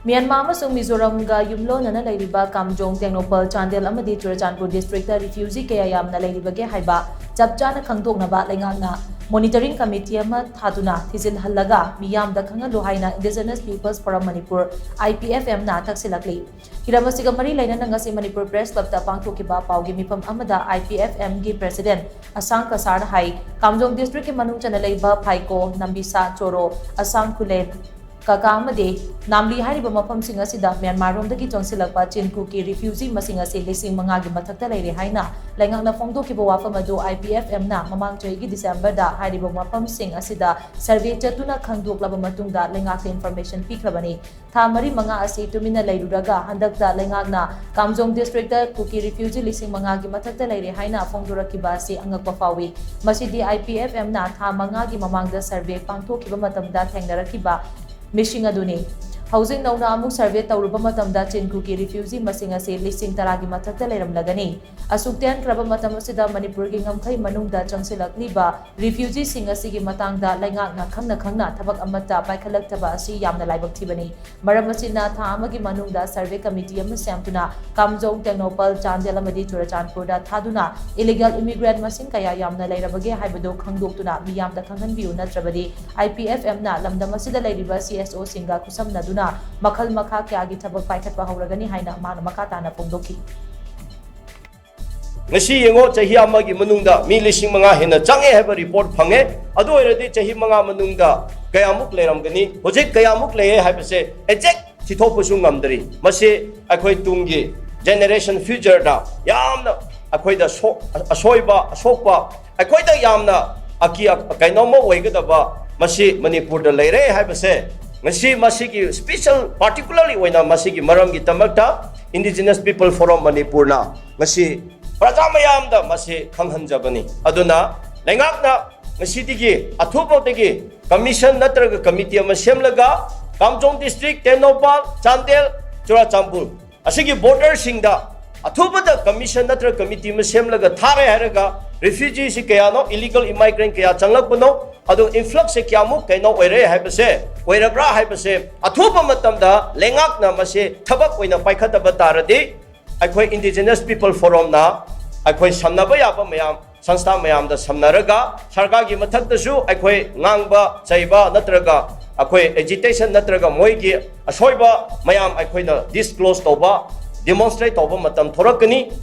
Myanmar amasung Mizoram ga yumlonnana leiriba Kamjong Tengnoupal Chandel amadi CHurachandpur district refugee kaya Yamna Leiribage Haiba Chap Chana Khangdoknaba Leingak monitoring committee thjduna thijilhallaga Meeyamda Khanghallu haina indigenous peoples from Manipur IPFM na takshillakli hiramasiga mari lainana ngasi Manipur press club ta pangthokiba paugi mifam amada IPFM gi president asang kasar hai Kamjong district ke manung chana leiba phaiko nambisa choro asang kulen Kakamade, Namli Haiba Mapam Singasida, Myanmar Romdaki Chongsilakpa, Chinkuki, Refugee Masingasi, Lising Mangagi Matakta Leiri Haina, Langak Fondo Kibawafamado, IPFM na, Mamang Joigi December da, Haiba Mapam Sing Asida, Survey Chana Khangdoknaba Matungda, Leingak information Pikrabani, Tamari Manga Asi, Tumina Leiruraga, Handakta Leingakna, Kamjong District, Kuki Refugee, Lising Mangagi Matakta Leiri Haina, Fondura Kibasi, Angakwafawi, Masidi IPFM na, Tamangagi Mamangda Survey, Pangto Kibamatamda, Tengnoupal. Mishing aduni. Housing now namu survey tauruba matamda Chinkuki refugee masinga se lising taragi matakta leiramlagani. Asuktian kraba matamasida Manipur gi ngamkai manungda takshillakli ba refugee singa sigi matangda laingak na khangna thabak amata paikhalakthaba asi yamna laibak thibani. Maramasina tha amagi manungda survey committee ama samtuna Kamjong Tengnoupal Chandel amadi CHurachandpur da thaduna illegal immigrant masing kaya Yamna Leiribage Haibado Khangdoknaba Meeyamda khanghanbiu natrabadi IPFM na lamdamasida leiriba CSO singa kusamna Makal Maka Kyagi Tabak Paikat Bahuragani Haina Mana Makatana Pondoki. Nasi yengo chahi amagi manungda mi lising mga hina change have a report phange adu already chahi mga manungda kayamuk leiramgani hojik kayamuk leye habse exact thithopusu ngamdri mase akhoi tungi generation future da yamna akhoi da asoiba asokpa akhoi da yamna aki kainomo oigadaba mase manipur da leire habse Masi masigi special particularly when masigi maram gitamakta indigenous people from Manipur na masi prajamayamda masi khanghanjabani aduna leingak na masi digi athubo digi commission natraga committee ama semlaga Kamjong district Tengnoupal Chandel CHurachandpur asigi border singda athubo da commission natraga committee ama semlaga thare haraga refugee si kayano illegal immigrant kaya changlakbano adu influx se kyamu kaino oire haibase oirabra haibase athuba matamda lengak na mase thabak oina paikhataba taradi akhoi indigenous people forum na akhoi samnaba yaba mayam sanstha mayam da samnaraga sarkar gi mathakta su akhoi ngangba chaiba natraga akhoi agitation natraga moigi asoiba mayam akhoi na disclose toba demonstrate toba matam thorakani